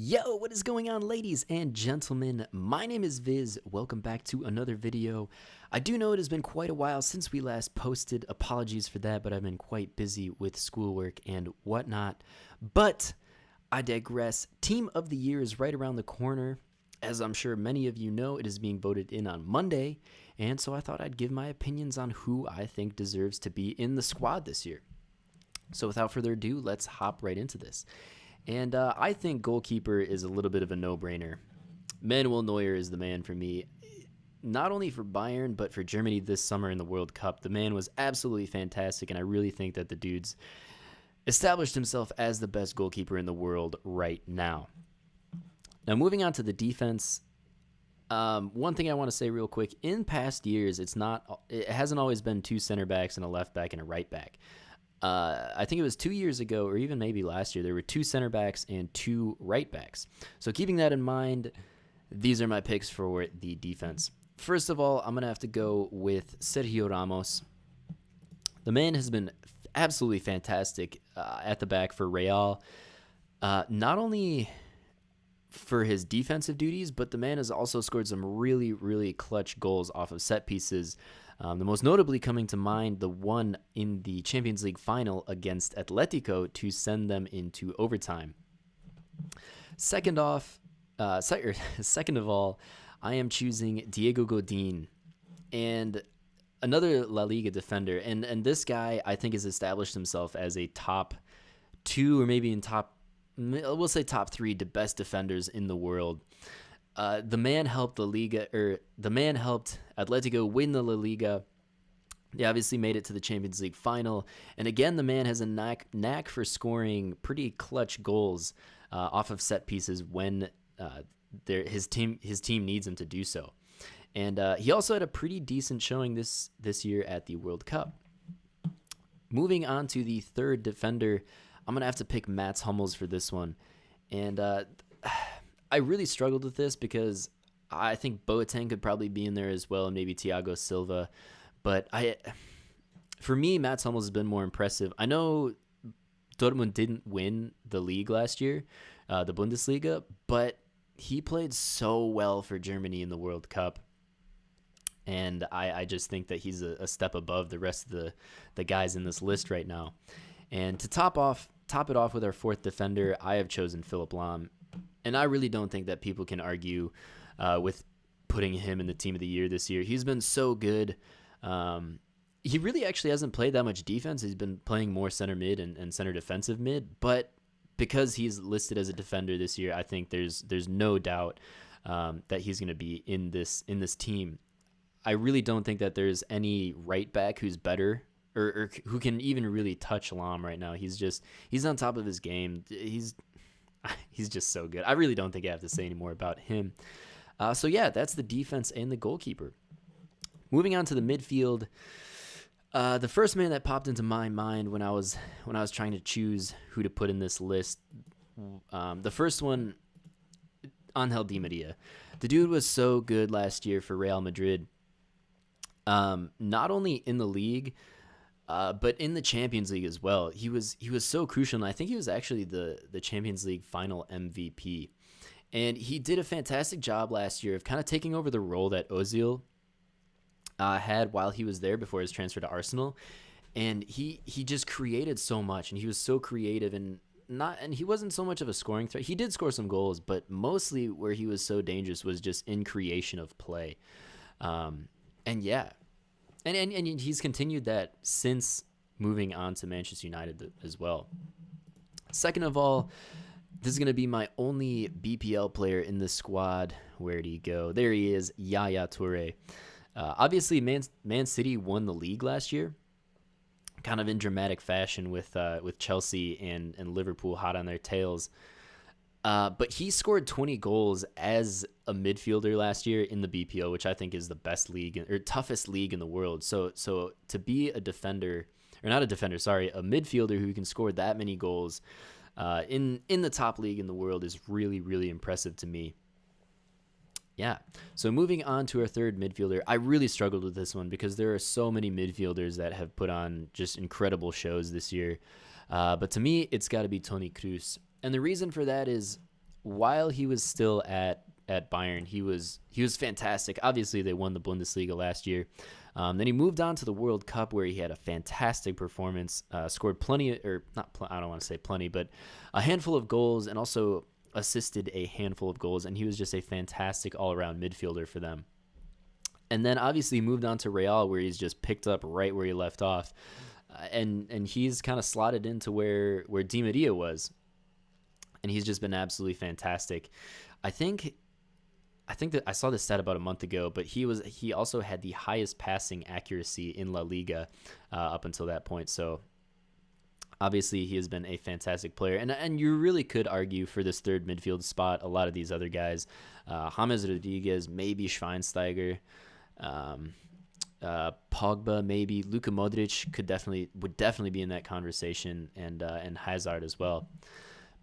Yo, what is going on, ladies and gentlemen? My name is Viz. Welcome back to another video. I do know it has been quite a while since we last posted. Apologies for that, but I've been quite busy with schoolwork and whatnot. But I digress. Team of the Year is right around the corner. As I'm sure many of you know, it is being voted in on Monday, and so I thought I'd give my opinions on who I think deserves to be in the squad this year. So without further ado, let's hop right into this. And I think goalkeeper is a little bit of a no-brainer. Manuel Neuer is the man for me, not only for Bayern, but for Germany this summer in the World Cup. The man was absolutely fantastic, and I really think that the dude's established himself as the best goalkeeper in the world right now. Now, moving on to the defense, one thing I want to say real quick, in past years, it hasn't always been two center backs and a left back and a right back. I think it was 2 years ago, or even maybe last year, there were two center backs and two right backs. So keeping that in mind, these are my picks for the defense. First of all, I'm going to have to go with Sergio Ramos. The man has been absolutely fantastic at the back for Real. Not only for his defensive duties, but the man has also scored some really, really clutch goals off of set pieces. The most notably coming to mind, the one in the Champions League final against Atletico to send them into overtime. Second of all, I am choosing Diego Godin, and another La Liga defender. And this guy, I think, has established himself as a top two, or maybe we'll say top three, the best defenders in the world. The man helped Atletico win the La Liga. They obviously made it to the Champions League final, and again, the man has a knack for scoring pretty clutch goals off of set pieces when his team needs him to do so. And he also had a pretty decent showing this year at the World Cup. Moving on to the third defender, I'm gonna have to pick Mats Hummels for this one, and I really struggled with this because I think Boateng could probably be in there as well, and maybe Thiago Silva. But for me, Mats Hummels has been more impressive. I know Dortmund didn't win the league last year, the Bundesliga, but he played so well for Germany in the World Cup. And I just think that he's a step above the rest of the guys in this list right now. And to top it off with our fourth defender, I have chosen Philipp Lahm. And I really don't think that people can argue with putting him in the team of the year this year. He's been so good. He really actually hasn't played that much defense. He's been playing more center mid and center defensive mid. But because he's listed as a defender this year, I think there's no doubt that he's going to be in this team. I really don't think that there's any right back who's better or who can even really touch Lahm right now. He's on top of his game. He's just so good. I really don't think I have to say any more about him. So yeah, that's the defense and the goalkeeper. Moving on to the midfield, the first man that popped into my mind when I was trying to choose who to put in this list, the first one, Angel Di Maria. The dude was so good last year for Real Madrid. Not only in the league, but in the Champions League as well. He was so crucial, and I think he was actually the Champions League final MVP. And he did a fantastic job last year of kind of taking over the role that Ozil had while he was there before his transfer to Arsenal. And he just created so much, and he was so creative, and he wasn't so much of a scoring threat. He did score some goals, but mostly where he was so dangerous was just in creation of play. And yeah. And he's continued that since moving on to Manchester United as well. Second of all, this is going to be my only BPL player in this squad. Where'd he go? There he is, Yaya Toure. Obviously, Man City won the league last year, kind of in dramatic fashion with Chelsea and Liverpool hot on their tails. But he scored 20 goals as a midfielder last year in the BPO, which I think is the best league or toughest league in the world. So to be a midfielder who can score that many goals in the top league in the world is really, really impressive to me. Yeah. So moving on to our third midfielder, I really struggled with this one because there are so many midfielders that have put on just incredible shows this year. But to me, it's got to be Toni Kroos. And the reason for that is while he was still at Bayern, he was fantastic. Obviously, they won the Bundesliga last year. Then he moved on to the World Cup, where he had a fantastic performance, scored plenty, or not, I don't want to say plenty, but a handful of goals, and also assisted a handful of goals, and he was just a fantastic all-around midfielder for them. And then obviously moved on to Real, where he's just picked up right where he left off, and he's kind of slotted into where Di Maria was, and he's just been absolutely fantastic. I think that I saw this stat about a month ago, but he also had the highest passing accuracy in La Liga up until that point. So obviously he has been a fantastic player, and you really could argue for this third midfield spot a lot of these other guys, James Rodriguez, maybe Schweinsteiger, Pogba, maybe Luka Modric would definitely be in that conversation, and Hazard as well.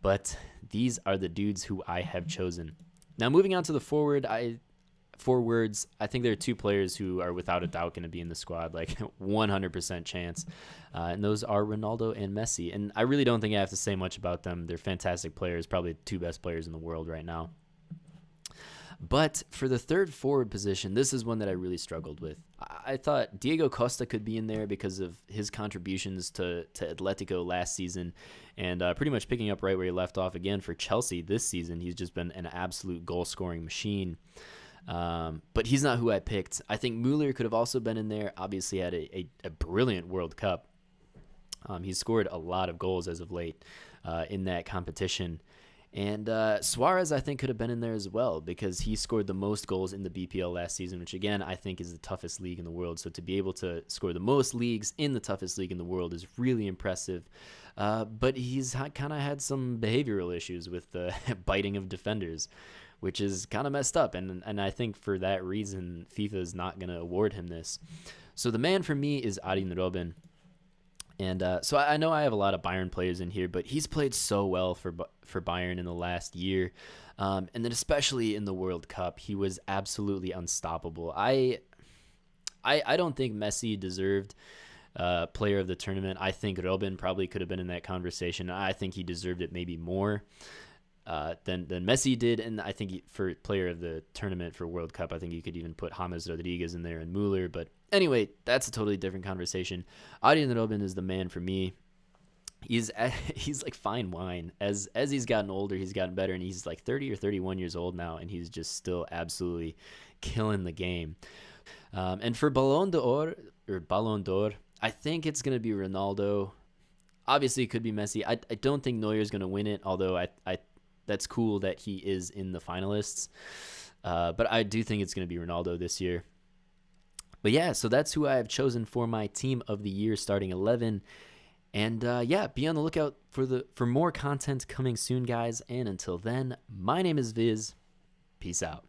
But these are the dudes who I have chosen. Now, moving on to the forwards, I think there are two players who are without a doubt going to be in the squad, like 100% chance, and those are Ronaldo and Messi. And I really don't think I have to say much about them. They're fantastic players, probably the two best players in the world right now. But for the third forward position, this is one that I really struggled with. I thought Diego Costa could be in there because of his contributions to Atletico last season, and pretty much picking up right where he left off again for Chelsea this season. He's just been an absolute goal-scoring machine. But he's not who I picked. I think Mueller could have also been in there. Obviously had a brilliant World Cup. He's scored a lot of goals as of late in that competition. And Suarez, I think, could have been in there as well, because he scored the most goals in the BPL last season, which, again, I think is the toughest league in the world. So to be able to score the most leagues in the toughest league in the world is really impressive. But he's kind of had some behavioral issues with the biting of defenders, which is kind of messed up. And I think for that reason, FIFA is not going to award him this. So the man for me is Arjen Robben. And so I know I have a lot of Bayern players in here, but he's played so well for Bayern in the last year. And then especially in the World Cup, he was absolutely unstoppable. I don't think Messi deserved player of the tournament. I think Robben probably could have been in that conversation. I think he deserved it maybe more than Messi did. And I think for player of the tournament for World Cup, I think you could even put James Rodriguez in there and Mueller. But anyway, that's a totally different conversation. Arjen Robben is the man for me. He's like fine wine. As he's gotten older, he's gotten better, and he's like 30 or 31 years old now, and he's just still absolutely killing the game. And for Ballon d'Or, I think it's going to be Ronaldo. Obviously, it could be Messi. I don't think Neuer's going to win it, although I that's cool that he is in the finalists. But I do think it's going to be Ronaldo this year. But yeah, so that's who I have chosen for my team of the year starting 11. And yeah, be on the lookout for more content coming soon, guys. And until then, my name is Viz. Peace out.